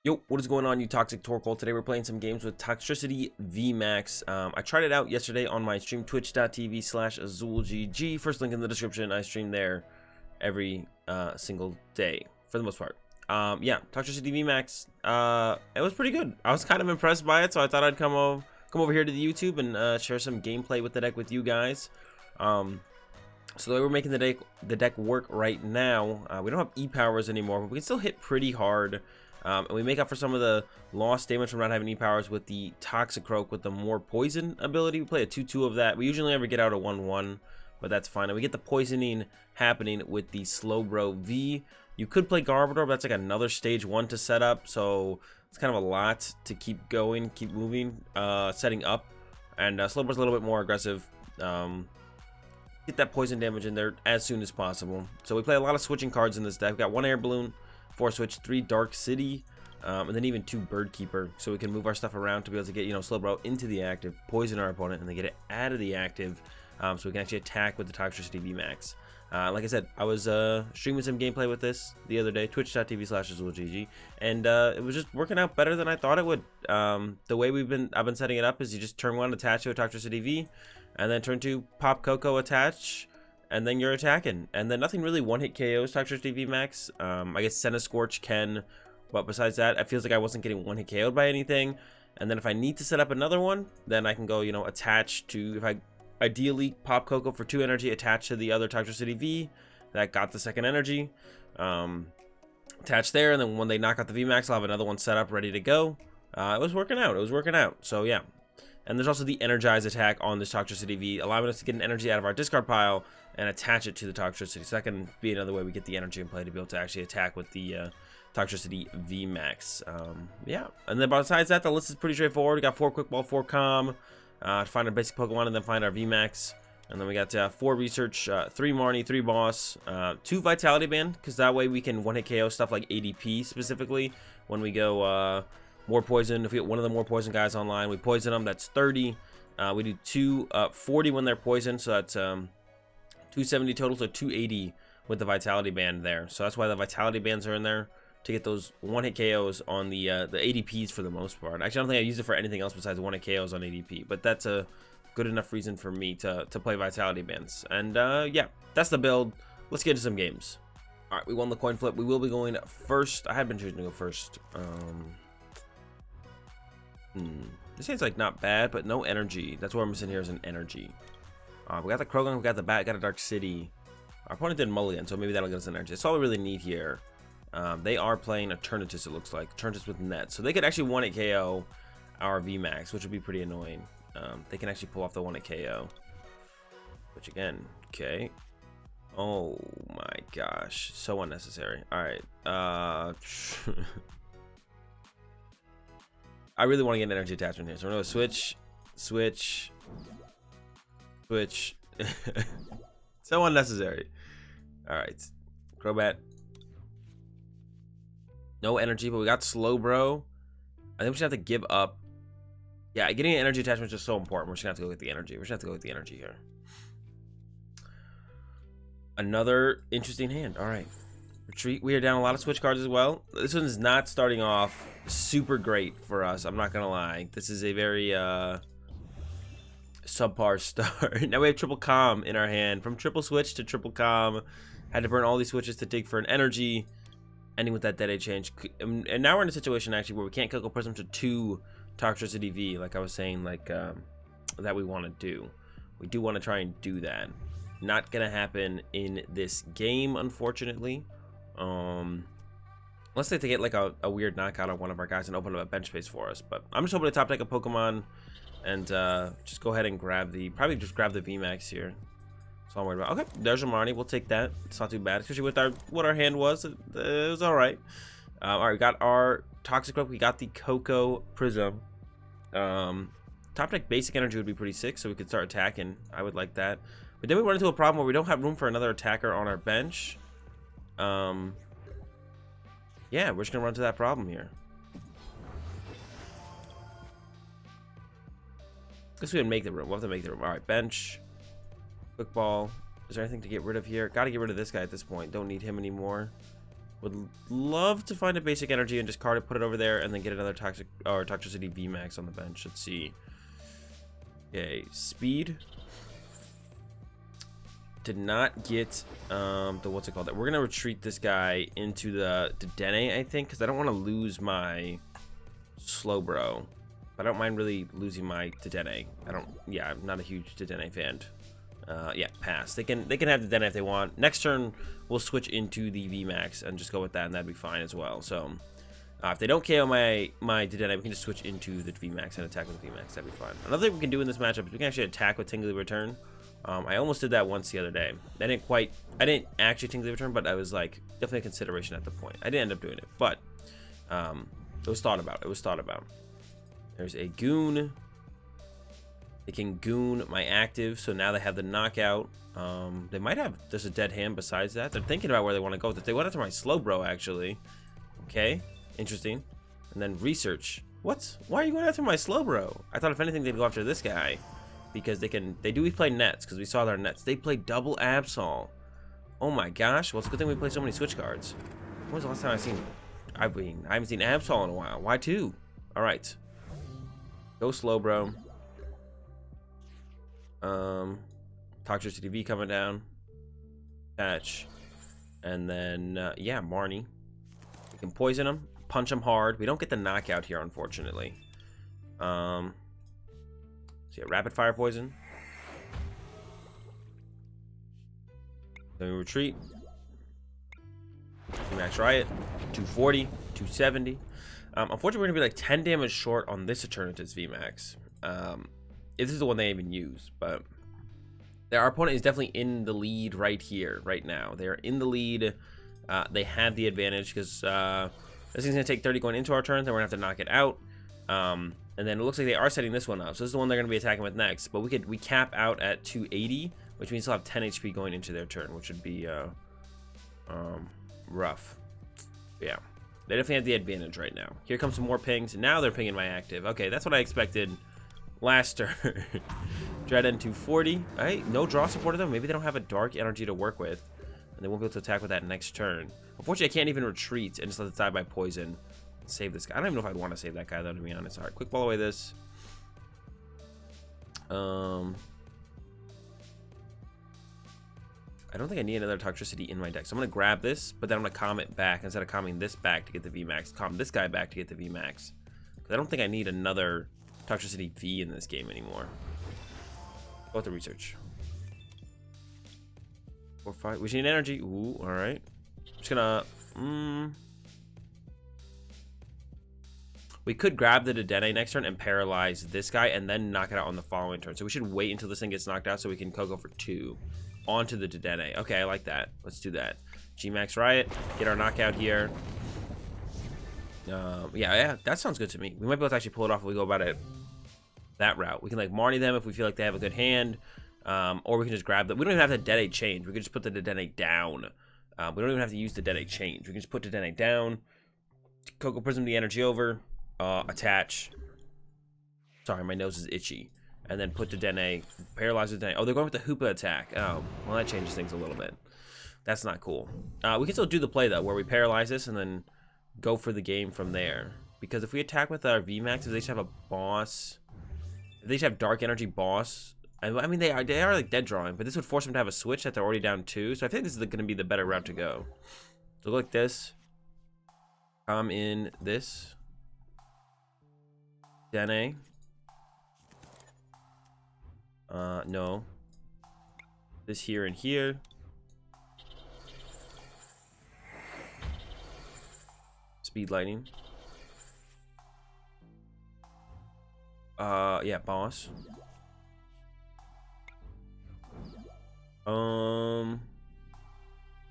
Yo, what is going on, you toxic torkoal? Today we're playing some games with Toxtricity VMAX. I tried it out yesterday on my stream, twitch.tv/AzulGG. First link in the description. I stream there every single day, for the most part. Yeah, Toxtricity VMAX, it was pretty good. I was kind of impressed by it, so I thought I'd come over here to the YouTube and share some gameplay with the deck with you guys. So the way we're making the deck work right now, we don't have E-powers anymore, but we can still hit pretty hard. And we make up for some of the lost damage from not having E-powers with the Toxicroak with the more poison ability. We play a 2-2 of that. We usually never get out a 1-1, but that's fine. And we get the poisoning happening with the Slowbro V. You could play Garbodor, but that's like another stage 1 to set up, so it's kind of a lot to keep going, keep moving, setting up. And Slowbro's a little bit more aggressive. Get that poison damage in there as soon as possible. So we play a lot of switching cards in this deck. We've got 1 Air Balloon, 4 switch, 3 Dark City, and then even 2 Bird Keeper, so we can move our stuff around to be able to get, Slowbro into the active, poison our opponent, and then get it out of the active, so we can actually attack with the Toxtricity VMAX. Like I said, I was streaming some gameplay with this the other day, twitch.tv/AzulGG, and it was just working out better than I thought it would. The way I've been setting it up is you just turn 1, attach to a Toxtricity V, and then turn 2, pop Koko, attach, and then you're attacking, and then nothing really one-hit KOs Toxtricity VMAX. I guess Scorch can, but besides that, it feels like I wasn't getting one-hit KO'd by anything. And then if I need to set up another one, then I can go, attach to, if I ideally pop Koko for 2 energy, attach to the other Toxtricity V that got the second energy, attach there, and then when they knock out the VMAX, I'll have another one set up ready to go. It was working out, so yeah. And there's also the Energize attack on this Toxtricity V, allowing us to get an energy out of our discard pile and attach it to the Toxtricity. So that can be another way we get the energy in play to be able to actually attack with the Toxtricity VMAX. Yeah, and then besides that, the list is pretty straightforward. We got 4 Quick Ball, 4 Calm, to find our basic Pokemon, and then find our VMAX. And then we got 4 Research, 3 Marnie, 3 Boss, 2 Vitality Band, because that way we can one-hit KO stuff like ADP specifically when we go more poison. If we get one of the more poison guys online, we poison them. That's 30. We do 240 when they're poisoned, so that's 270 total, so 280 with the Vitality Band there. So that's why the Vitality Bands are in there, to get those one-hit KOs on the ADPs for the most part. Actually, I don't think I use it for anything else besides one-hit KOs on ADP, but that's a good enough reason for me to play Vitality Bands. And yeah, that's the build. Let's get into some games. All right, we won the coin flip. We will be going first. I had been choosing to go first. This seems like not bad, but no energy. That's what we're missing here is an energy. We got the Croagunk, we got the Bat, got a Dark City. Our opponent did mulligan, so maybe that'll get us energy. That's all we really need here. They are playing a Turnitus, it looks like. Turnitus with net. So they could actually one-hit KO our VMAX, which would be pretty annoying. They can actually pull off the one-hit KO. Which again, okay. Oh my gosh. So unnecessary. Alright. I really want to get an energy attachment here, so we're going to switch. So unnecessary. Alright. Crobat. No energy, but we got Slowbro. I think we should have to give up. Yeah, getting an energy attachment is just so important. We're just going to have to go with the energy. We're just going to have to go with the energy here. Another interesting hand. Alright. Retreat. We are down a lot of switch cards as well. This one is not starting off super great for us. I'm not gonna lie. This is a very subpar start. Now we have triple calm in our hand. From triple switch to triple calm, had to burn all these switches to dig for an energy, ending with that Dedenne change. And now we're in a situation actually where we can't Koko Prism to 2 Toxtricity V, like I was saying, like that we want to do. We do want to try and do that. Not gonna happen in this game, unfortunately. Unless they get like a weird knockout on one of our guys and open up a bench space for us. But I'm just hoping to top deck a Pokemon and just go ahead and probably just grab the VMAX here. That's all I'm worried about. Okay, there's a Marnie. We'll take that. It's not too bad, especially with what our hand was. It was all right. All right, we got our Toxicroak. We got the Koko Prism. Top deck basic energy would be pretty sick, so we could start attacking. I would like that. But then we run into a problem where we don't have room for another attacker on our bench. Yeah, we're just gonna run into that problem here. Guess we can make the room. We'll have to make the room. All right, bench, quick ball. Is there anything to get rid of here? Got to get rid of this guy at this point. Don't need him anymore. Would love to find a basic energy and just card it, put it over there, and then get another Toxtricity VMAX on the bench. Let's see. Okay, speed. Did not get the what's it called? We're gonna retreat this guy into the Dedenne, I think, because I don't want to lose my Slowbro. I don't mind really losing my Dedenne. Yeah, I'm not a huge Dedenne fan. Yeah, pass. They can have Dedenne if they want. Next turn, we'll switch into the VMAX and just go with that, and that'd be fine as well. So, if they don't KO my Dedenne, we can just switch into the VMAX and attack with the VMAX. That'd be fine. Another thing we can do in this matchup is we can actually attack with Tingly Return. I almost did that once the other day. I didn't actually Tingly Return, but I was like, definitely a consideration at the point. I didn't end up doing it, but it was thought about. It was thought about. There's a Goon. They can Goon my active, so now they have the knockout. They might have just a dead hand besides that. They're thinking about where they want to go with it. They went after my Slowbro, actually. Okay, interesting. And then research. What? Why are you going after my Slowbro? I thought if anything they'd go after this guy. Because they do play nets, because we saw their nets. They play double Absol. Oh my gosh. Well, it's a good thing we play so many switch cards. When was the last time I haven't seen Absol in a while. Why two? Alright. Go Slowbro. Toxtricity V coming down. Patch. And then, yeah, Marnie. We can poison him. Punch him hard. We don't get the knockout here, unfortunately. So yeah, rapid fire poison. Then we retreat. Max Riot. 240. 270. Unfortunately, we're going to be like 10 damage short on this Eternatus VMAX. If this is the one they even use. But our opponent is definitely in the lead right here, right now. They're in the lead. They have the advantage because this thing's going to take 30 going into our turn. Then we're going to have to knock it out. And then it looks like they are setting this one up. So this is the one they're going to be attacking with next. But we cap out at 280, which means they'll have 10 HP going into their turn, which would be rough. Yeah. They definitely have the advantage right now. Here comes some more pings. Now they're pinging my active. Okay, that's what I expected last turn. Dedenne 240. Alright, no draw supported though. Maybe they don't have a dark energy to work with. And they won't be able to attack with that next turn. Unfortunately, I can't even retreat and just let it die by poison. Save this guy. I don't even know if I'd want to save that guy though, to be honest. Alright, quick ball away this. I don't think I need another Toxtricity in my deck. So I'm going to grab this, but then I'm going to calm it back instead of calming this back to get the VMAX. Calm this guy back to get the VMAX. Because I don't think I need another Toxtricity V in this game anymore. Go with the research. 4, 5. We need energy. Ooh, alright. I'm just going to... We could grab the Dedenne next turn and paralyze this guy and then knock it out on the following turn. So we should wait until this thing gets knocked out so we can Koko for 2 onto the Dedenne. Okay, I like that. Let's do that. G-Max Riot, get our knockout here. Yeah, that sounds good to me. We might be able to actually pull it off if we go about it that route. We can like Marnie them if we feel like they have a good hand, or we can just grab them. We don't even have the Dedenne change. We can just put the Dedenne down. We don't even have to use the Dedenne change. We can just put the Dedenne down, Koko Prism the energy over, attach. Sorry, my nose is itchy. And then put the Dedenne, paralyze the Dedenne. Oh, they're going with the Hoopa attack. Oh, well, that changes things a little bit. That's not cool. We can still do the play, though, where we paralyze this and then go for the game from there. Because if we attack with our VMAX, if they just have a boss, if they just have Dark Energy boss, I mean, they are like dead drawing, but this would force them to have a switch that they're already down 2. So I think this is going to be the better route to go. So go like this. Come in this. Dedenne. No. This here and here. Speed lightning. Yeah, boss. I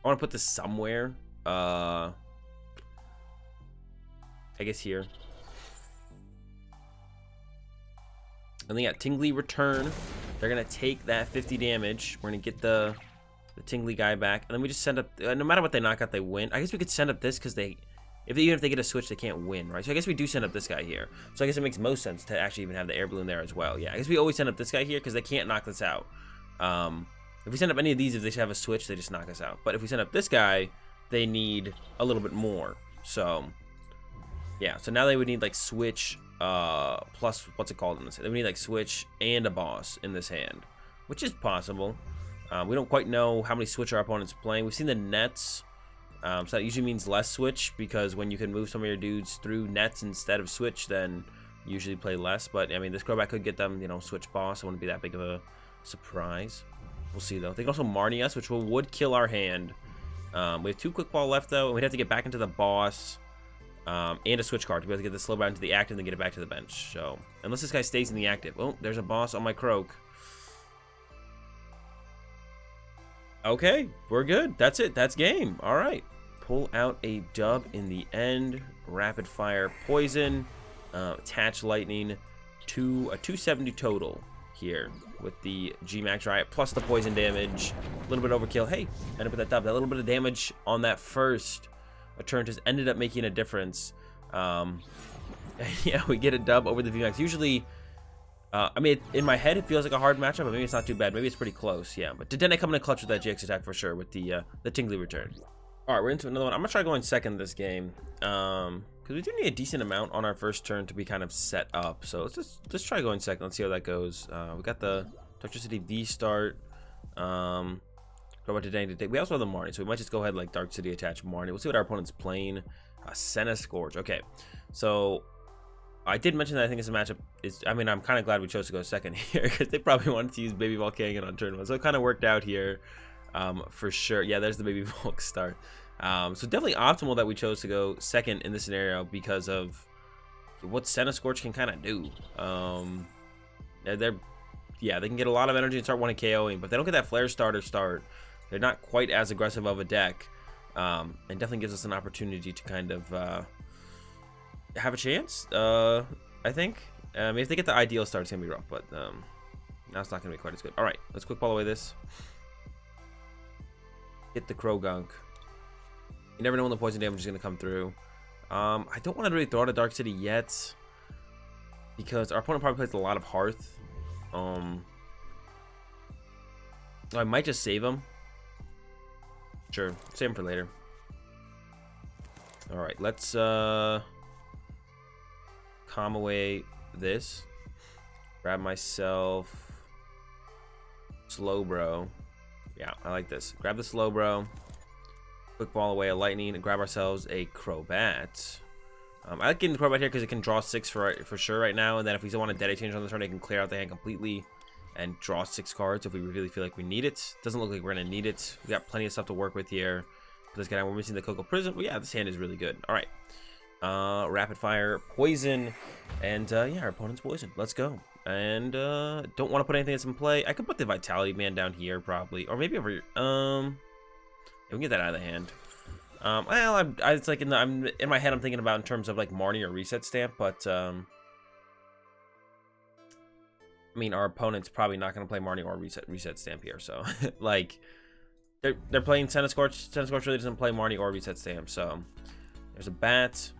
want to put this somewhere. I guess here. And then got Tingly Return. They're gonna take that 50 damage. We're gonna get the Tingly guy back, and then we just send up. No matter what they knock out, they win. I guess we could send up this because even if they get a switch, they can't win, right? So I guess we do send up this guy here. So I guess it makes most sense to actually even have the Air Balloon there as well. Yeah, I guess we always send up this guy here because they can't knock this out. If we send up any of these, if they have a switch, they just knock us out. But if we send up this guy, they need a little bit more. So yeah, so now they would need like switch plus, what's it called in this? They would need like switch and a boss in this hand, which is possible. We don't quite know how many switch our opponent's playing. We've seen the nets, so that usually means less switch, because when you can move some of your dudes through nets instead of switch, then you usually play less. But I mean, this Crobat could get them, you know, switch boss. It wouldn't be that big of a surprise. We'll see though. They can also Marnie us, which would kill our hand. We have 2 quick ball left though, and we'd have to get back into the boss and a switch card to be able to get the Slowbro into the active and then get it back to the bench. So unless this guy stays in the active. Oh, there's a boss on my Croak. Okay, we're good. That's it. That's game. All right. Pull out a dub in the end. Rapid fire poison. Attach lightning to a 270 total here with the GMAX Riot plus the poison damage. A little bit overkill. Hey, ended up with that dub. That little bit of damage on that first turn just ended up making a difference. Yeah, we get a dub over the VMAX. Usually, I mean, in my head, it feels like a hard matchup, but maybe it's not too bad. Maybe it's pretty close, yeah. But Dedenne coming in clutch with that GX attack for sure with the tingly return. All right, we're into another one. I'm going to try going second this game, because we do need a decent amount on our first turn to be kind of set up. So let's try going second. Let's see how that goes. We got the Toxtricity V start. Crobat Dedenne. We also have the Marnie, so we might just go ahead and like Dark City attach Marnie. We'll see what our opponent's playing. Scorch. Okay, so I did mention that I think this matchup is, I mean, I'm kind of glad we chose to go second here, because they probably wanted to use Baby Volcanion on turn 1. So it kind of worked out here for sure. Yeah, there's the Baby Volk start. So definitely optimal that we chose to go second in this scenario because of what Scorch can kind of do. They can get a lot of energy and start one KOing, but they don't get that Flare starter start. They're not quite as aggressive of a deck, and definitely gives us an opportunity to kind of have a chance, I think. If they get the ideal start, it's gonna be rough, but now it's not gonna be quite as good. All right, let's quick ball away this. Hit the Croagunk. You never know when the poison damage is gonna come through. I don't want to really throw out a Dark City yet, because our opponent probably plays a lot of Hearth. I might just save him. Sure, save him for later. All right, let's calm away this. Grab myself Slowbro. Yeah, I like this. Grab the Slowbro. Quick ball away a lightning and grab ourselves a Crobat. I like getting the Crobat here because it can draw 6 for sure right now, and then if we still want a DAA change on the turn, it can clear out the hand completely and draw 6 cards if we really feel like we need it. Doesn't look like we're gonna need it. We got plenty of stuff to work with here. For this guy, we're missing the Koko Prism. But yeah, this hand is really good. All right. Rapid fire poison, and yeah, our opponent's poison. Let's go. And don't want to put anything that's in play. I could put the Vitality Band down here probably, or maybe over here. Yeah, we can get that out of the hand. Well, it's like I'm in my head, I'm thinking about in terms of like Marnie or Reset Stamp, but I mean, our opponent's probably not going to play Marnie or Reset Stamp here, so like they're playing Scorch. Scorch really doesn't play Marnie or Reset Stamp, so there's a bat.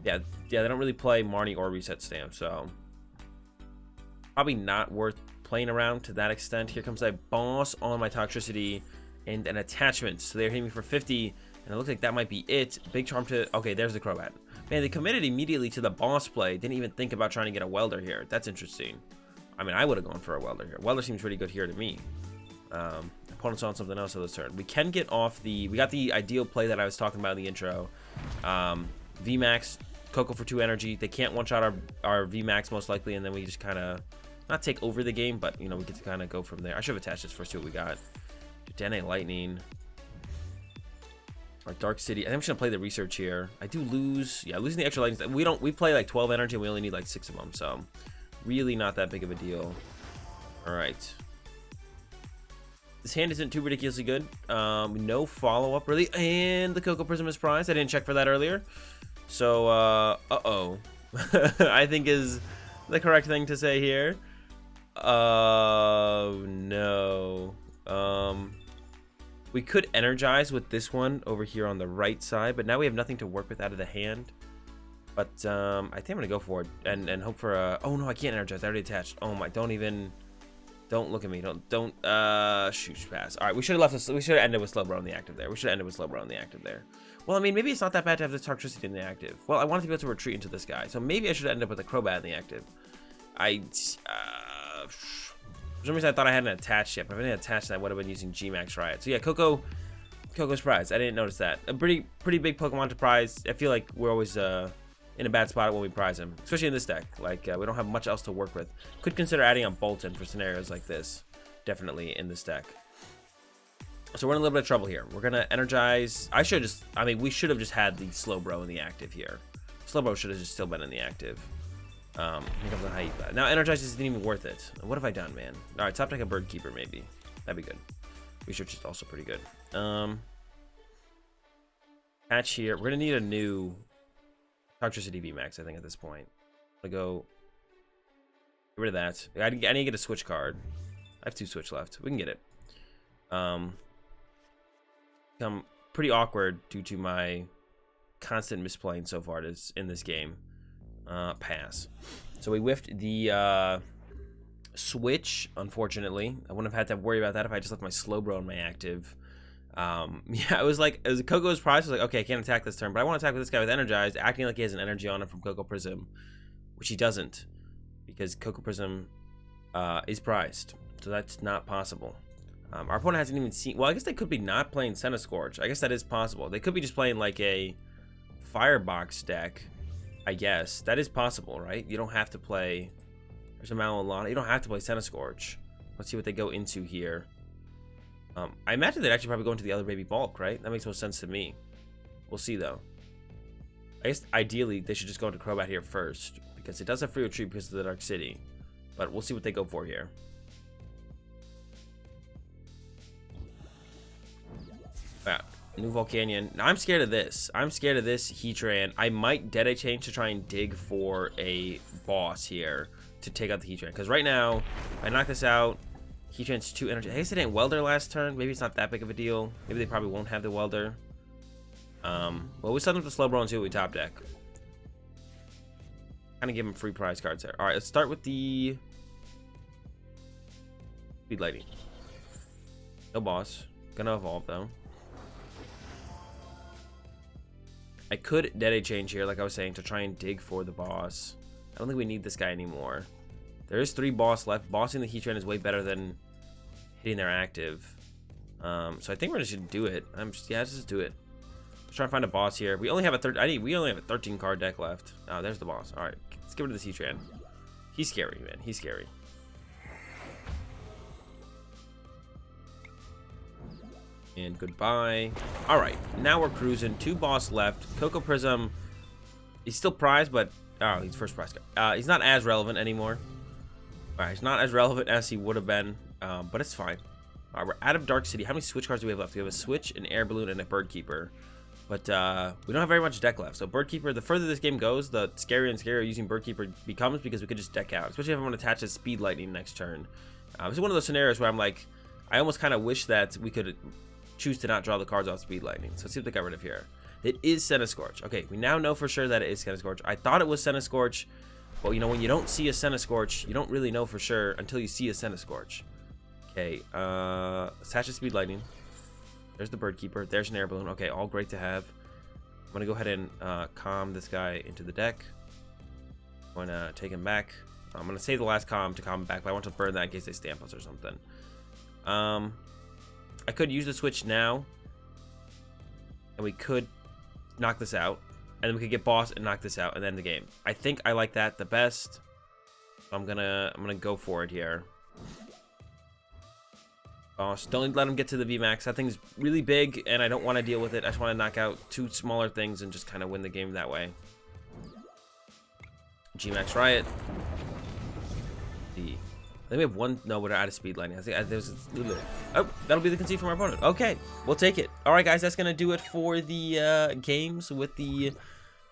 Yeah, they don't really play Marnie or Reset Stamp, so probably not worth playing around to that extent. Here comes that boss on my Toxtricity and an attachment. So they're hitting me for 50, and it looks like that might be it. Big charm to... Okay, there's the Crobat. Man, they committed immediately to the boss play. Didn't even think about trying to get a Welder here. That's interesting. I mean, I would have gone for a Welder here. Welder seems pretty good here to me. Opponent's on something else on this turn. We can get off the... We got the ideal play that I was talking about in the intro. VMAX, Koko for 2 energy. They can't one-shot our VMAX most likely, and then we just kind of... Not take over the game, but, you know, we get to kind of go from there. I should have attached this first to what we got. Dedenne Lightning. Our Dark City. I think I'm just gonna play the research here. I do lose. Yeah, losing the extra lightnings. We play like 12 energy and we only need like 6 of them, so really not that big of a deal. Alright. This hand isn't too ridiculously good. No follow-up really. And the Koko Prism is prized. I didn't check for that earlier. So uh-oh. I think is the correct thing to say here. No. We could energize with this one over here on the right side, but now we have nothing to work with out of the hand. But I think I'm gonna go for it and hope for a... Oh no, I can't energize. I already attached. Oh my, don't even... Don't look at me. Don't shoot pass. All right, we should have left this. We should have ended with Slowbro on the active there. We should have ended with Slowbro on the active there. Well, I mean, maybe it's not that bad to have the Toxtricity in the active. Well, I wanted to be able to retreat into this guy, so maybe I should end up with a Crobat in the active. For some reason I thought I hadn't attached yet, but if I didn't attach that, I would have been using GMAX Riot. So yeah, Coco's prize. I didn't notice that. A pretty big Pokemon to prize. I feel like we're always in a bad spot when we prize him, especially in this deck. Like we don't have much else to work with. Could consider adding on Bolton for scenarios like this. Definitely in this deck. So we're in a little bit of trouble here. We're gonna energize. We should have just had the Slowbro in the active here. Slowbro should have just still been in the active. I think I'm gonna hype that. Now energize isn't even worth it. What have I done, man? All right, top deck a Bird Keeper maybe. That'd be good. Research is also pretty good. Patch here. We're gonna need a new Toxtricity VMAX, I think, at this point. I'm gonna go get rid of that. I need to get a switch card. I have 2 switch left. We can get it. Become pretty awkward due to my constant misplaying so far in this game. Pass. So we whiffed the switch, unfortunately. I wouldn't have had to worry about that if I just left my Slowbro in my active. Yeah, it was like, as Coco's prize, I was like, okay, I can't attack this turn, but I want to attack with this guy with Energized, acting like he has an energy on him from Coco Prism, which he doesn't, because Coco Prism is prized, so that's not possible. Our opponent hasn't even seen, well, I guess they could be not playing Centiskorch. I guess that is possible. They could be just playing like a Firebox deck, I guess. That is possible, right? You don't have to play, there's a Malolana, you don't have to play Centiskorch. Let's see what they go into here. I imagine they'd actually probably go into the other baby bulk, right? That makes most sense to me. We'll see, though. I guess ideally they should just go into Crobat here first, because it does have free retreat because of the Dark City. But we'll see what they go for here. Wow. New Volcanion. Now, I'm scared of this. I'm scared of this Heatran. I might Dedenne change to try and dig for a boss here to take out the Heatran. Because right now, if I knock this out, Heatran's 2 energy. I guess they didn't Welder last turn. Maybe it's not that big of a deal. Maybe they probably won't have the Welder. Well, we send them to Slowbro and see what we top deck. Kind of give them free prize cards there. All right, let's start with the Speed Lightning. No boss. Gonna evolve though. I could Dedenne change here, like I was saying, to try and dig for the boss. I don't think we need this guy anymore. There is 3 boss left. Bossing the Heatran is way better than hitting their active. So I think we're just gonna do it. Let's just do it. Let's try and find a boss here. We only have a we only have a 13 card deck left. Oh, there's the boss. All right, let's get rid of this Heatran. He's scary, man. He's scary. And goodbye. All right, now we're cruising. 2 boss left. Coco Prism. He's still prized, but oh, he's first prize card. He's not as relevant anymore. All right, he's not as relevant as he would have been, but it's fine. All right, we're out of Dark City. How many switch cards do we have left? We have a switch, an Air Balloon, and a Bird Keeper. But we don't have very much deck left. So Bird Keeper, the further this game goes, the scarier and scarier using Bird Keeper becomes, because we could just deck out, especially if I want to attach a Speed Lightning next turn. This is one of those scenarios where I'm like, I almost kind of wish that we could choose to not draw the cards off Speed Lightning. So let's see what they got rid of here. It is Centiskorch. Okay, we now know for sure that it is Centiskorch. I thought it was Centiskorch. Well, you know, when you don't see a Centiskorch, you don't really know for sure until you see a Centiskorch. Okay, attach a Speed Lightning. There's the Bird Keeper. There's an Air Balloon. Okay, all great to have. I'm going to go ahead and calm this guy into the deck. I'm going to take him back. I'm going to save the last calm to calm him back, but I want to burn that in case they stamp us or something. I could use the switch now, and we could knock this out, and then we could get boss and knock this out and end the game. I think I like that the best. I'm gonna go for it here. Boss, don't let him get to the VMAX. That thing's really big, and I don't want to deal with it. I just want to knock out 2 smaller things and just kind of win the game that way. GMAX Riot. D. I think we have 1. No, we're out of Speed Lightning. I think there's oh, that'll be the concede from our opponent. Okay, we'll take it. All right, guys, that's gonna do it for the games with the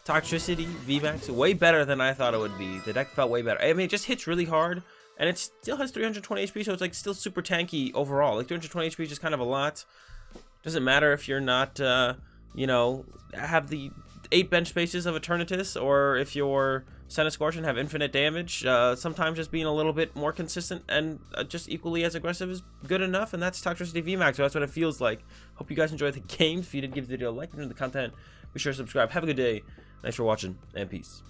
Toxtricity VMAX. Way better than I thought it would be. The deck felt way better. I mean, it just hits really hard, and it still has 320 HP, so it's like still super tanky overall. Like 320 HP is just kind of a lot. Doesn't matter if you're not, you know, have the 8 bench spaces of Eternatus, or if your Scorpion have infinite damage, sometimes just being a little bit more consistent and just equally as aggressive is good enough, and that's Toxtricity VMAX, so that's what it feels like. Hope you guys enjoyed the game. If you did, give the video a like, and the content, be sure to subscribe. Have a good day. Thanks for watching, and peace.